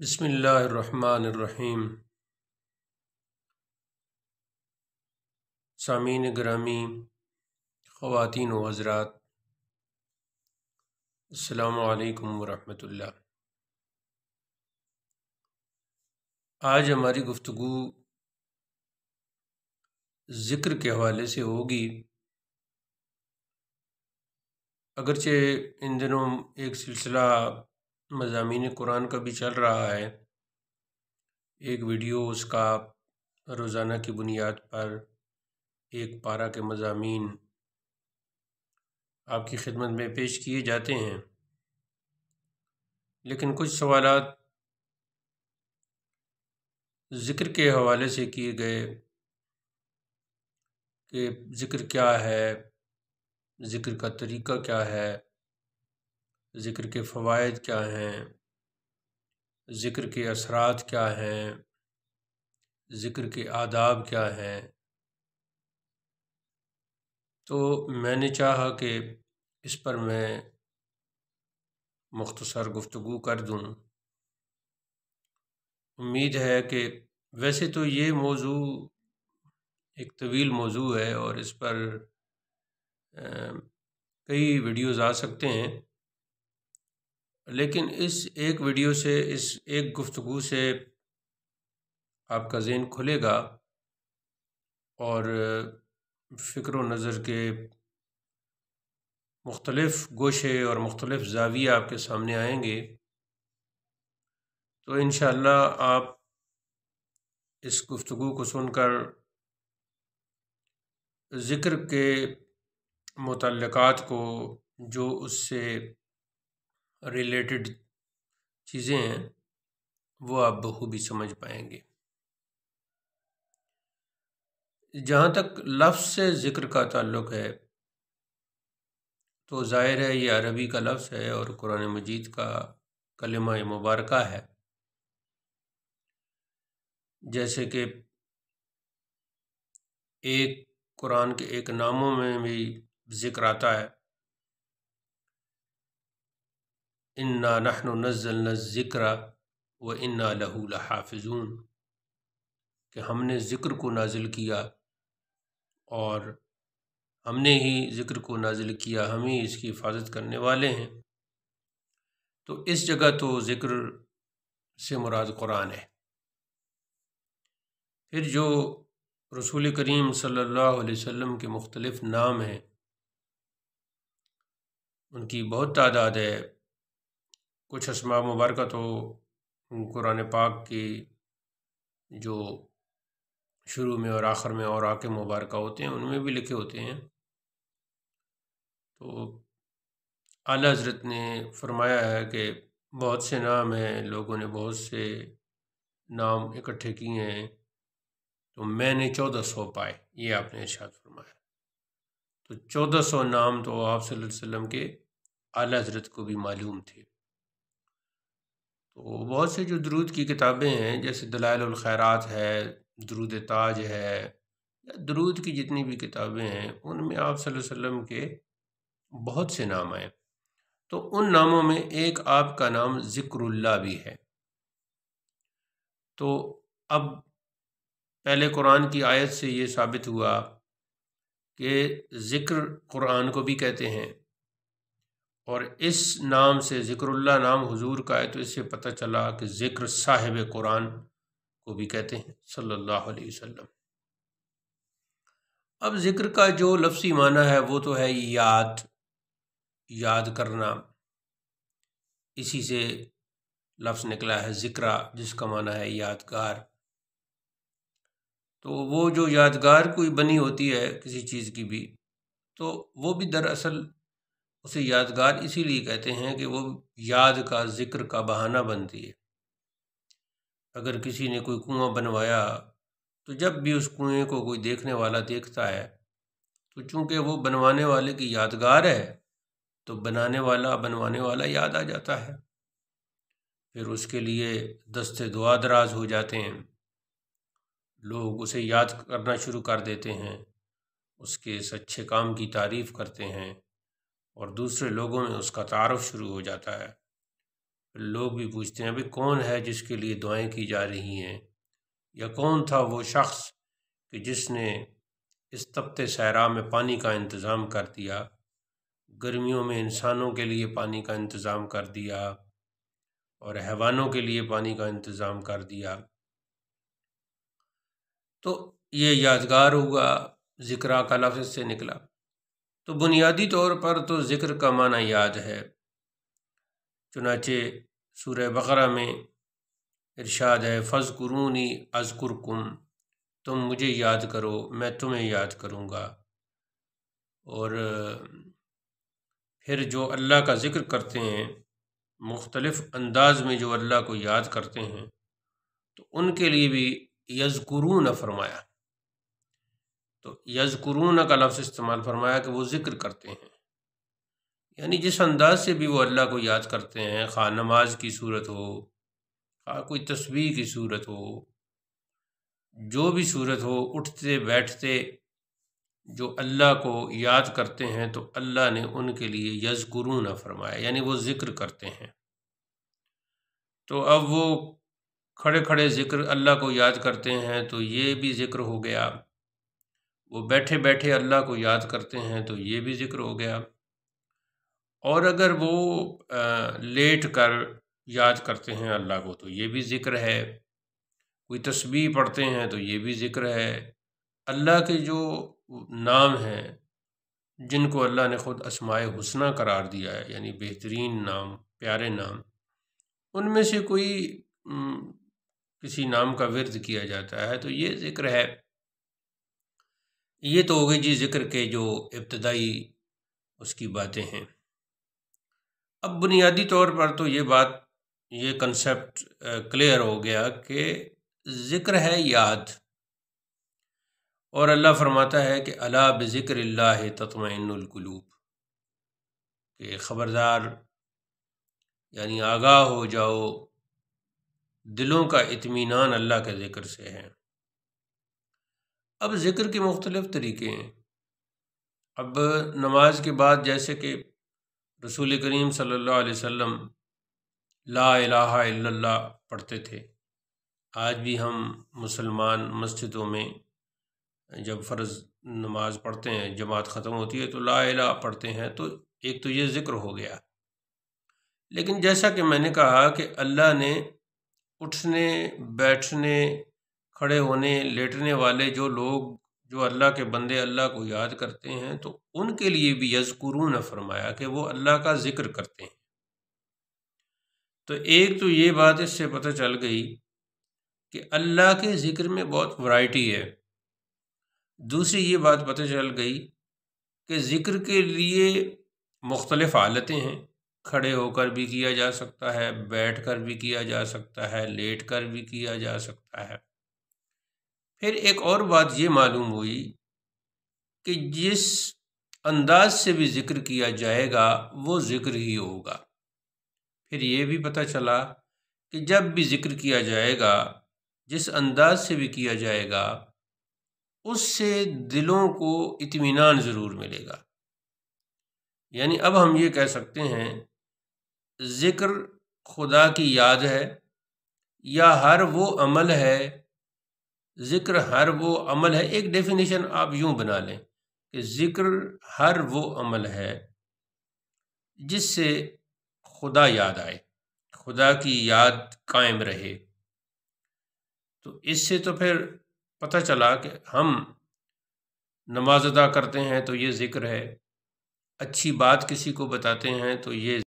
بسم اللہ الرحمن الرحیم۔ سامعین گرامی، خواتین و حضرات، السلام علیکم ورحمۃ اللہ۔ آج ہماری گفتگو ذکر کے حوالے سے ہوگی۔ اگرچہ ان دنوں ایک سلسلہ مضامین قرآن کا بھی چل رہا ہے، ایک ویڈیو اس کا روزانہ کی بنیاد پر ایک پارہ کے مضامین آپ کی خدمت میں پیش کیے جاتے ہیں، لیکن کچھ سوالات ذکر کے حوالے سے کیے گئے کہ ذکر کیا ہے، ذکر کا طریقہ کیا ہے، ذکر کے فوائد کیا ہیں، ذکر کے اثرات کیا ہیں، ذکر کے آداب کیا ہیں۔ تو میں نے چاہا کہ اس پر میں مختصر گفتگو کر دوں۔ امید ہے کہ ویسے تو یہ موضوع ایک طویل موضوع ہے اور اس پر کئی ویڈیوز آ سکتے ہیں، لیکن اس ایک ویڈیو سے، اس ایک گفتگو سے آپ کا ذہن کھلے گا اور فکر و نظر کے مختلف گوشے اور مختلف زاویے آپ کے سامنے آئیں گے۔ تو انشاءاللہ آپ اس گفتگو کو سن کر ذکر کے متعلقات کو، جو اس سے ریلیٹڈ چیزیں ہیں، وہ آپ بخوبی سمجھ پائیں گے۔ جہاں تک لفظ سے ذکر کا تعلق ہے تو ظاہر ہے یہ عربی کا لفظ ہے اور قرآن مجید کا کلمہ مبارکہ ہے۔ جیسے کہ ایک قرآن کے ایک ناموں میں بھی ذکر آتا ہے، اِنَّا نَحْنُ نَزَّلْنَا الذِّكْرَ وَإِنَّا لَهُ لَحَافِظُونَ، کہ ہم نے ذکر کو نازل کیا اور ہم نے ہی ذکر کو نازل کیا، ہم ہی اس کی حفاظت کرنے والے ہیں۔ تو اس جگہ تو ذکر سے مراد قرآن ہے۔ پھر جو رسول کریم صلی اللہ علیہ وسلم کے مختلف نام ہیں، ان کی بہت تعداد ہے۔ کچھ اسماء مبارکہ تو قرآن پاک کی جو شروع میں اور آخر میں اوراق مبارکہ ہوتے ہیں ان میں بھی لکھے ہوتے ہیں۔ تو اعلیٰ حضرت نے فرمایا ہے کہ بہت سے نام ہیں، لوگوں نے بہت سے نام اکٹھے کیے ہیں، تو میں نے 1400 پائے، یہ آپ نے ارشاد فرمایا۔ تو 1400 نام تو آپ صلی اللہ علیہ وسلم کے اعلیٰ حضرت کو بھی معلوم تھے۔ تو بہت سے جو درود کی کتابیں ہیں، جیسے دلائل الخیرات ہے، درود تاج ہے، یا درود کی جتنی بھی کتابیں ہیں، ان میں آپ صلی اللہ علیہ وسلم کے بہت سے نام آئے۔ تو ان ناموں میں ایک آپ کا نام ذکر اللہ بھی ہے۔ تو اب پہلے قرآن کی آیت سے یہ ثابت ہوا کہ ذکر قرآن کو بھی کہتے ہیں، اور اس نام سے ذکر اللہ نام حضور کا ہے، تو اس سے پتہ چلا کہ ذکر صاحب قرآن کو بھی کہتے ہیں صلی اللہ علیہ وسلم۔ اب ذکر کا جو لفظی معنی ہے وہ تو ہے یاد کرنا، اسی سے لفظ نکلا ہے ذکرہ، جس کا معنی ہے یادگار۔ تو وہ جو یادگار کوئی بنی ہوتی ہے کسی چیز کی بھی، تو وہ بھی دراصل اسے یادگار اسی لیے کہتے ہیں کہ وہ یاد کا، ذکر کا بہانہ بنتی ہے۔ اگر کسی نے کوئی کنواں بنوایا تو جب بھی اس کنویں کو کوئی دیکھنے والا دیکھتا ہے تو چونکہ وہ بنوانے والے کی یادگار ہے، تو بنوانے والا یاد آ جاتا ہے، پھر اس کے لیے دستے دعا دراز ہو جاتے ہیں، لوگ اسے یاد کرنا شروع کر دیتے ہیں، اس کے اس اچھے کام کی تعریف کرتے ہیں، اور دوسرے لوگوں میں اس کا تعارف شروع ہو جاتا ہے۔ لوگ بھی پوچھتے ہیں بھئی کون ہے جس کے لیے دعائیں کی جا رہی ہیں، یا کون تھا وہ شخص کہ جس نے اس تپتے صحرا میں پانی کا انتظام کر دیا، گرمیوں میں انسانوں کے لیے پانی کا انتظام کر دیا اور حیوانوں کے لیے پانی کا انتظام کر دیا۔ تو یہ یادگار ہوا، ذکرہ کا لفظ سے نکلا۔ تو بنیادی طور پر تو ذکر کا معنی یاد ہے، چنانچہ سورہ بقرہ میں ارشاد ہے فَاذْكُرُونِي أَذْكُرْكُمْ، تم مجھے یاد کرو میں تمہیں یاد کروں گا۔ اور پھر جو اللہ کا ذکر کرتے ہیں، مختلف انداز میں جو اللہ کو یاد کرتے ہیں، تو ان کے لیے بھی یذکرون فرمایا۔ تو یذکرون کا لفظ استعمال فرمایا کہ وہ ذکر کرتے ہیں، یعنی جس انداز سے بھی وہ اللہ کو یاد کرتے ہیں، خواہ نماز کی صورت ہو، خواہ کوئی تسبیح کی صورت ہو، جو بھی صورت ہو، اٹھتے بیٹھتے جو اللہ کو یاد کرتے ہیں تو اللہ نے ان کے لیے یذکرون فرمایا، یعنی وہ ذکر کرتے ہیں۔ تو اب وہ کھڑے کھڑے ذکر اللہ کو یاد کرتے ہیں تو یہ بھی ذکر ہو گیا، وہ بیٹھے بیٹھے اللہ کو یاد کرتے ہیں تو یہ بھی ذکر ہو گیا، اور اگر وہ لیٹ کر یاد کرتے ہیں اللہ کو تو یہ بھی ذکر ہے، کوئی تسبیح پڑھتے ہیں تو یہ بھی ذکر ہے۔ اللہ کے جو نام ہیں جن کو اللہ نے خود اسماء حسنی قرار دیا ہے، یعنی بہترین نام، پیارے نام، ان میں سے کوئی کسی نام کا ورد کیا جاتا ہے تو یہ ذکر ہے۔ یہ تو ہو گئی جی ذکر کے جو ابتدائی اس کی باتیں ہیں۔ اب بنیادی طور پر تو یہ کنسیپٹ کلیئر ہو گیا کہ ذکر ہے یاد، اور اللہ فرماتا ہے کہ الا بذکر اللہ تطمئن القلوب، کہ خبردار یعنی آگاہ ہو جاؤ، دلوں کا اطمینان اللہ کے ذکر سے ہے۔ اب ذکر کے مختلف طریقے ہیں۔ اب نماز کے بعد جیسے کہ رسول کریم صلی اللہ علیہ وسلم لا الہ الا اللہ پڑھتے تھے، آج بھی ہم مسلمان مسجدوں میں جب فرض نماز پڑھتے ہیں، جماعت ختم ہوتی ہے تو لا الہ پڑھتے ہیں، تو ایک تو یہ ذکر ہو گیا۔ لیکن جیسا کہ میں نے کہا کہ اللہ نے اٹھنے بیٹھنے کھڑے ہونے لیٹنے والے جو لوگ، جو اللہ کے بندے اللہ کو یاد کرتے ہیں، تو ان کے لیے بھی یذکرون فرمایا کہ وہ اللہ کا ذکر کرتے ہیں۔ تو ایک تو یہ بات اس سے پتہ چل گئی کہ اللہ کے ذکر میں بہت ورائٹی ہے۔ دوسری یہ بات پتہ چل گئی کہ ذکر کے لیے مختلف حالتیں ہیں، کھڑے ہو کر بھی کیا جا سکتا ہے، بیٹھ کر بھی کیا جا سکتا ہے، لیٹ کر بھی کیا جا سکتا ہے۔ پھر ایک اور بات یہ معلوم ہوئی کہ جس انداز سے بھی ذکر کیا جائے گا وہ ذکر ہی ہوگا۔ پھر یہ بھی پتہ چلا کہ جب بھی ذکر کیا جائے گا، جس انداز سے بھی کیا جائے گا، اس سے دلوں کو اطمینان ضرور ملے گا۔ یعنی اب ہم یہ کہہ سکتے ہیں ذکر خدا کی یاد ہے، یا ہر وہ عمل ہے، ذکر ہر وہ عمل ہے۔ ایک ڈیفینیشن آپ یوں بنا لیں کہ ذکر ہر وہ عمل ہے جس سے خدا یاد آئے، خدا کی یاد قائم رہے۔ تو اس سے تو پھر پتہ چلا کہ ہم نماز ادا کرتے ہیں تو یہ ذکر ہے، اچھی بات کسی کو بتاتے ہیں تو یہ